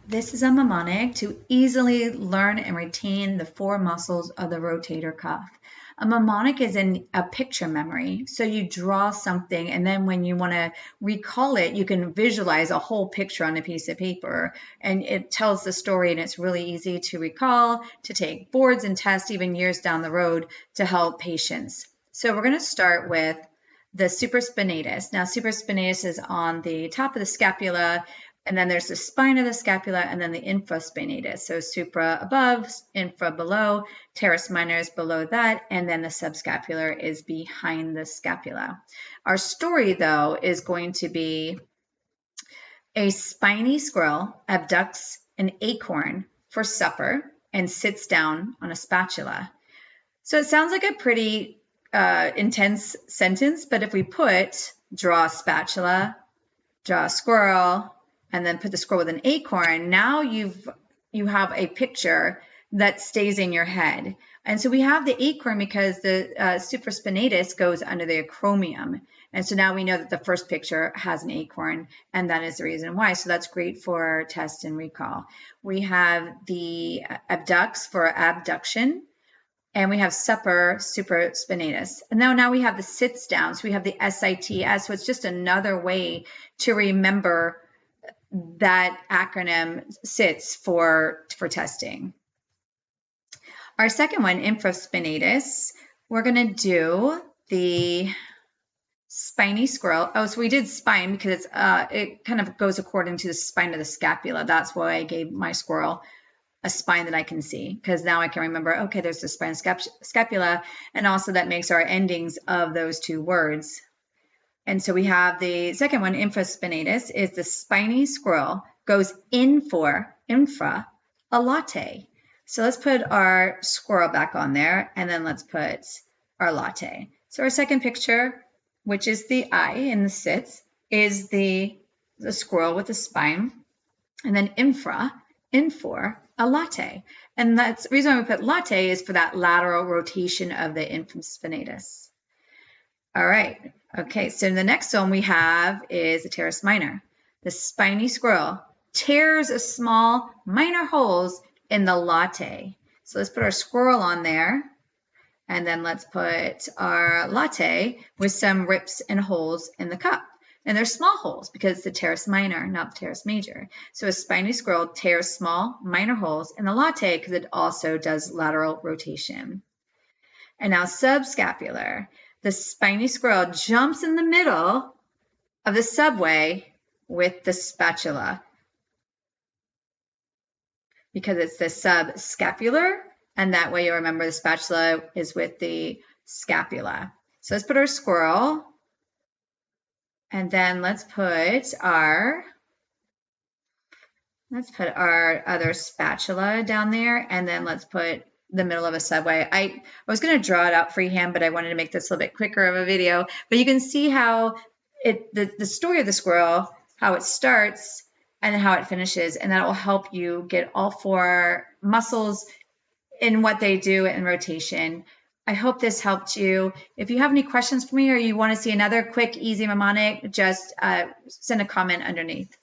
This is a mnemonic to easily learn and retain the four muscles of the rotator cuff. A mnemonic is a picture memory. So you draw something, and then when you want to recall it, you can visualize a whole picture on a piece of paper, and it tells the story, and it's really easy to recall, to take boards and tests even years down the road to help patients. So we're going to start with the supraspinatus. Now, supraspinatus is on the top of the scapula, and then there's the spine of the scapula, and then the infraspinatus. So supra above, infra below, teres minor is below that, and then the subscapular is behind the scapula. Our story, though, is going to be a spiny squirrel abducts an acorn for supper and sits down on a spatula. So it sounds like a pretty intense sentence, but if we put draw a spatula, draw a squirrel, and then put the squirrel with an acorn, now you have a picture that stays in your head. And so we have the acorn because the supraspinatus goes under the acromion. And so now we know that the first picture has an acorn, and that is the reason why. So that's great for test and recall. We have the abducts for abduction, and we have supper, supraspinatus. And now we have the sits down. So we have the SITS. So it's just another way to remember that acronym SITS for testing. Our second one, infraspinatus, we're going to do the spiny squirrel. Oh, so we did spine because it kind of goes according to the spine of the scapula. That's why I gave my squirrel a spine that I can see, because now I can remember, okay, there's the spine scapula, and also that makes our endings of those two words. And so we have the second one, infraspinatus, is the spiny squirrel goes infra, a latte. So let's put our squirrel back on there, and then let's put our latte. So our second picture, which is the eye in the sits, is the squirrel with the spine, and then for a latte. And that's the reason we put latte is for that lateral rotation of the infraspinatus. All right. Okay, so the next one we have is the teres minor. The spiny squirrel tears a small minor holes in the latte. So let's put our squirrel on there, and then let's put our latte with some rips and holes in the cup. And they're small holes because it's the teres minor, not the teres major. So a spiny squirrel tears small minor holes in the latte because it also does lateral rotation. And now subscapular. The spiny squirrel jumps in the middle of the subway with the spatula because it's the subscapular, and that way you'll remember the spatula is with the scapula. So let's put our squirrel, and then let's put our other spatula down there, and then let's put the middle of a subway. I was going to draw it out freehand, but I wanted to make this a little bit quicker of a video. But you can see how the story of the squirrel, how it starts and how it finishes, and that will help you get all four muscles in what they do in rotation. I hope this helped you. If you have any questions for me or you want to see another quick, easy mnemonic, just send a comment underneath.